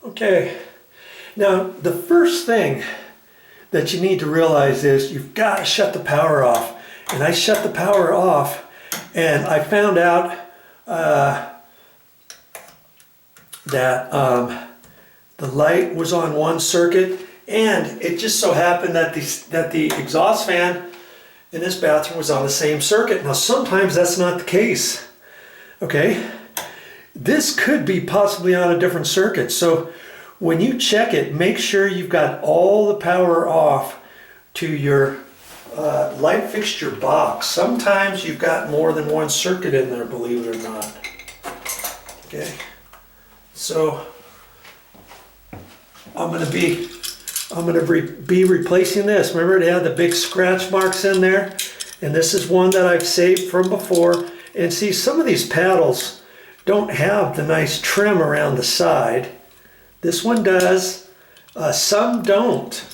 Okay, now the first thing that you need to realize is you've got to shut the power off. And I shut the power off and I found out that the light was on one circuit, and it just so happened that the exhaust fan in this bathroom was on the same circuit. Now sometimes that's not the case, okay? This could be possibly on a different circuit. So when you check it, make sure you've got all the power off to your light fixture box. Sometimes you've got more than one circuit in there, believe it or not. Okay, so I'm gonna be replacing this. Remember, it had the big scratch marks in there, and this is one that I've saved from before. And see, some of these paddles don't have the nice trim around the side. This one does, some don't.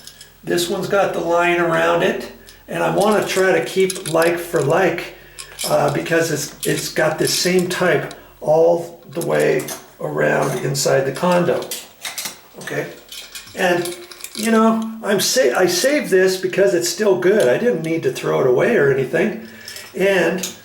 This one's got the line around it, and I want to try to keep like for like because it's got this same type all the way around inside the condo. Okay, and you know, I saved this because it's still good. I didn't need to throw it away or anything, and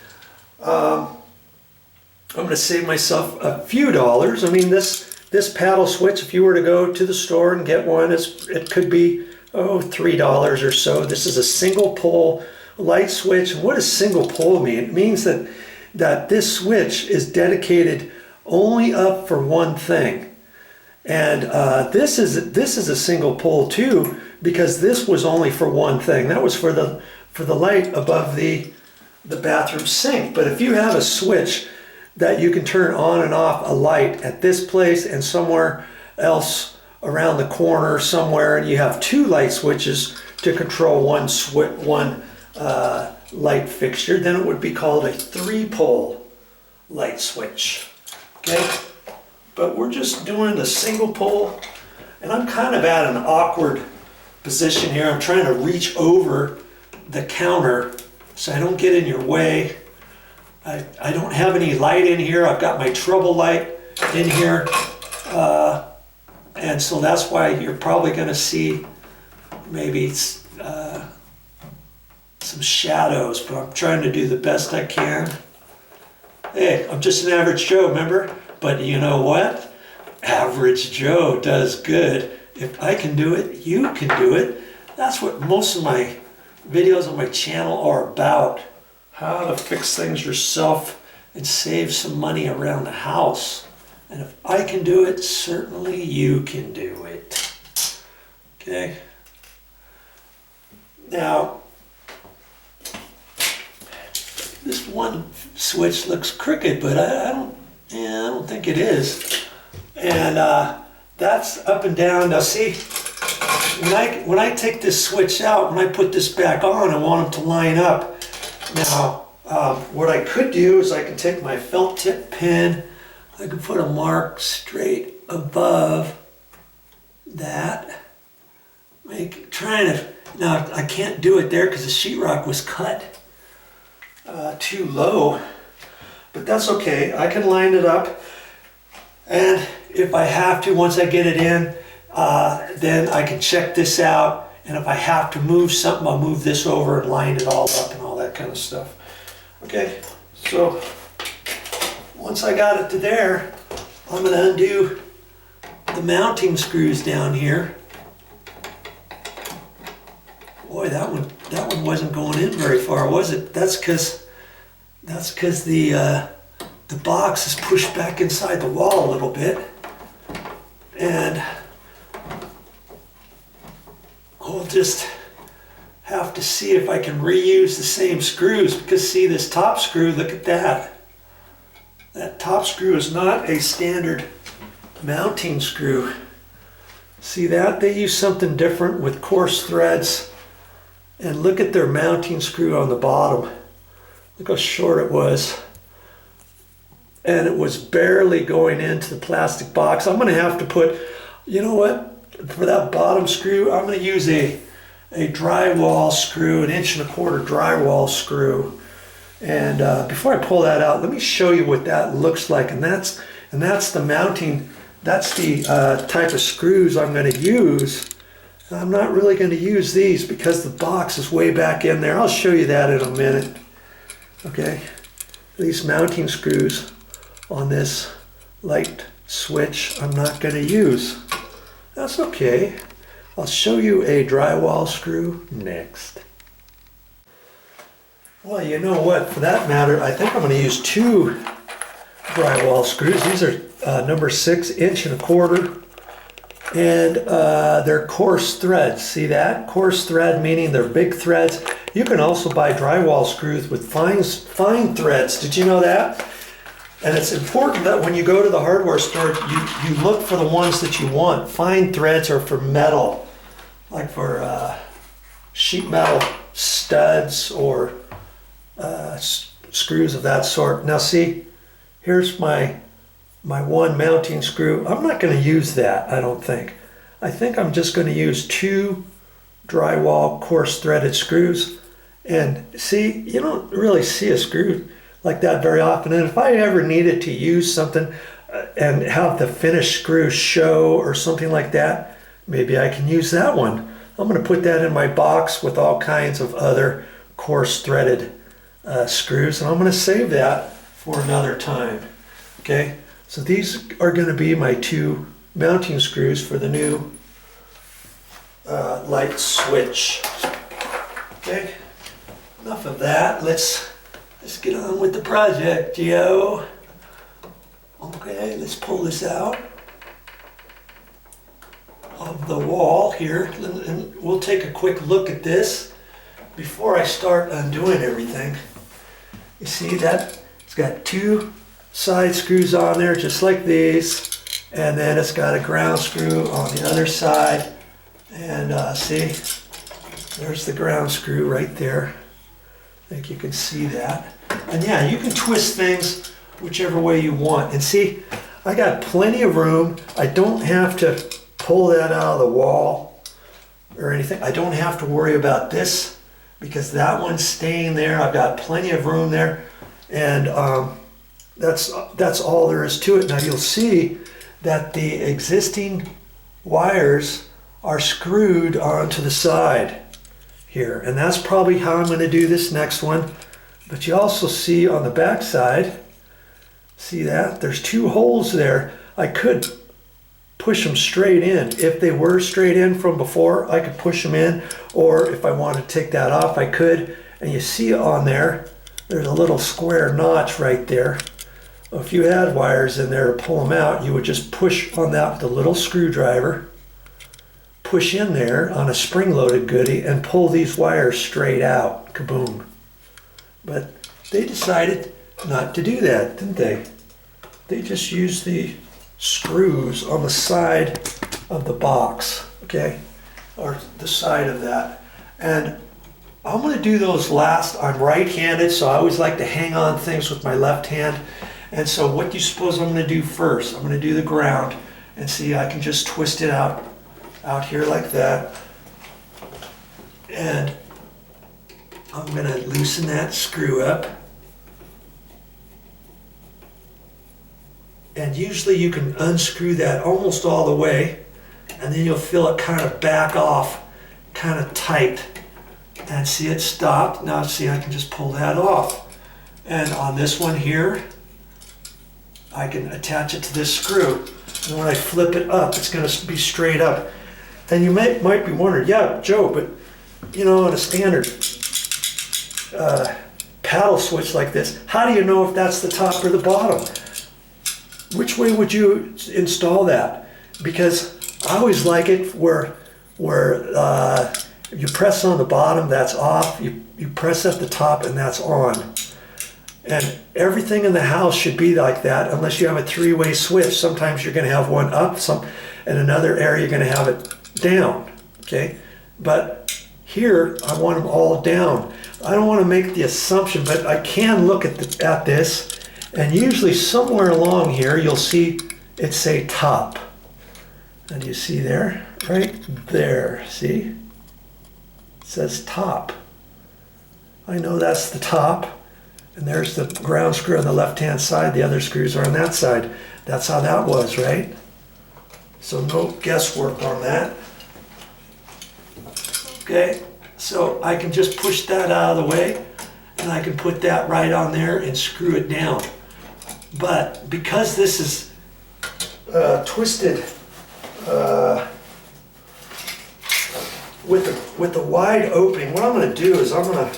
I'm going to save myself a few dollars. I mean, this paddle switch, if you were to go to the store and get one, it could be $3 or so. This is a single pole light switch. And what does single pole mean? It means that this switch is dedicated only up for one thing. And this is a single pole too, because this was only for one thing. That was for the light above the bathroom sink. But if you have a switch that you can turn on and off a light at this place and somewhere else around the corner somewhere, and you have two light switches to control one light fixture, then it would be called a 3-pole light switch. Okay, but we're just doing the single pole, and I'm kind of at an awkward position here. I'm trying to reach over the counter so I don't get in your way. I don't have any light in here. I've got my trouble light in here. And so that's why you're probably going to see maybe some shadows, but I'm trying to do the best I can. Hey, I'm just an average Joe, remember? But you know what? Average Joe does good. If I can do it, you can do it. That's what most of my videos on my channel are about. How to fix things yourself and save some money around the house. And if I can do it, certainly you can do it. Okay. Now, this one switch looks crooked, but I don't think it is. And that's up and down. Now see, when I take this switch out, when I put this back on, I want them to line up. Now, what I could do is I can take my felt tip pen, I could put a mark straight above that. Now I can't do it there because the sheetrock was cut too low, but that's okay. I can line it up, and if I have to, once I get it in, then I can check this out. And if I have to move something, I'll move this over and line it all up and all that kind of stuff. Okay, so once I got it to there, I'm going to undo the mounting screws down here. Boy, that one wasn't going in very far, was it? That's because the box is pushed back inside the wall a little bit, and I'll just have to see if I can reuse the same screws, because see this top screw, look at that. That top screw is not a standard mounting screw. See that? They use something different with coarse threads. And look at their mounting screw on the bottom. Look how short it was. And it was barely going into the plastic box. I'm going to have to put, you know what? For that bottom screw, I'm going to use a drywall screw, 1.25 inch drywall screw. And before I pull that out, let me show you what that looks like. And that's the mounting that's the type of screws I'm going to use. I'm not really going to use these because the box is way back in there. I'll show you that in a minute. Okay, these mounting screws on this light switch I'm not going to use. That's okay. I'll show you a drywall screw next. Well, you know what, for that matter, I think I'm going to use 2 drywall screws. These are number 6 inch and a quarter, and they're coarse threads. See that? Coarse thread meaning they're big threads. You can also buy drywall screws with fine threads. Did you know that? And it's important that when you go to the hardware store, you look for the ones that you want. Fine threads are for metal, like for sheet metal studs or screws of that sort. Now see, here's my one mounting screw. I'm not going to use that, I don't think. I think I'm just going to use 2 drywall coarse threaded screws. And see, you don't really see a screw like that very often. And if I ever needed to use something and have the finished screw show or something like that, maybe I can use that one. I'm going to put that in my box with all kinds of other coarse threaded screws, and I'm going to save that for another time. Okay, so these are going to be my 2 mounting screws for the new light switch. Okay, enough of that. Let's get on with the project, Joe. Okay, let's pull this out of the wall here, and we'll take a quick look at this before I start undoing everything. You see that it's got 2 side screws on there just like these, and then it's got a ground screw on the other side, and see, there's the ground screw right there. I think you can see that. And yeah, you can twist things whichever way you want. And see, I got plenty of room. I don't have to pull that out of the wall or anything. I don't have to worry about this because that one's staying there. I've got plenty of room there, and that's all there is to it. Now you'll see that the existing wires are screwed onto the side here, and that's probably how I'm going to do this next one. But you also see on the back side, see that? There's 2 holes there. I could push them straight in. If they were straight in from before, I could push them in, or if I wanted to take that off, I could. And you see on there, there's a little square notch right there. If you had wires in there to pull them out, you would just push on that with a little screwdriver, push in there on a spring-loaded goodie, and pull these wires straight out. Kaboom. But they decided not to do that, didn't they? They just used the screws on the side of the box, okay? Or the side of that. And I'm going to do those last. I'm right-handed, so I always like to hang on things with my left hand. And so what do you suppose I'm going to do first? I'm going to do the ground. And see, I can just twist it out here like that. And I'm going to loosen that screw up. And usually you can unscrew that almost all the way, and then you'll feel it kind of back off, kind of tight. And see, it stopped. Now see, I can just pull that off. And on this one here, I can attach it to this screw. And when I flip it up, it's going to be straight up. And you might be wondering, yeah, Joe, but you know, on a standard paddle switch like this, how do you know if that's the top or the bottom? Which way would you install that? Because I always like it where you press on the bottom, that's off. You press at the top, and that's on. And everything in the house should be like that, unless you have a 3-way switch. Sometimes you're going to have one up, and another area you're going to have it down. Okay, but here I want them all down. I don't want to make the assumption, but I can look at this. And usually somewhere along here, you'll see it say top. And you see there, right there, see? It says top. I know that's the top. And there's the ground screw on the left-hand side. The other screws are on that side. That's how that was, right? So no guesswork on that. Okay, so I can just push that out of the way and I can put that right on there and screw it down. But because this is twisted with the wide opening, what I'm going to do is I'm going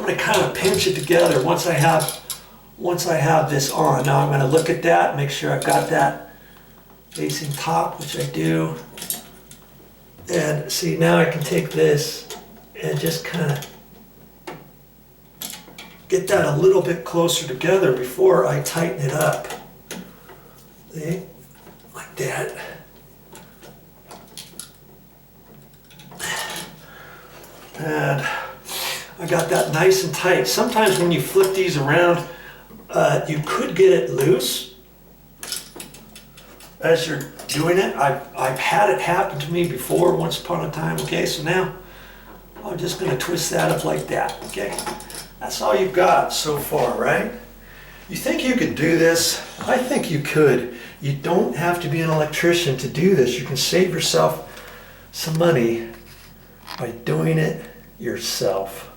to kind of pinch it together once I have this on. Now I'm going to look at that, make sure I've got that facing top, which I do. And see, now I can take this and just kind of get that a little bit closer together before I tighten it up. See? Like that. And I got that nice and tight. Sometimes when you flip these around, you could get it loose as you're doing it. I've had it happen to me before, once upon a time. Okay, so now I'm just going to twist that up like that. Okay, that's all you've got so far, right? You think you could do this? I think you could. You don't have to be an electrician to do this. You can save yourself some money by doing it yourself.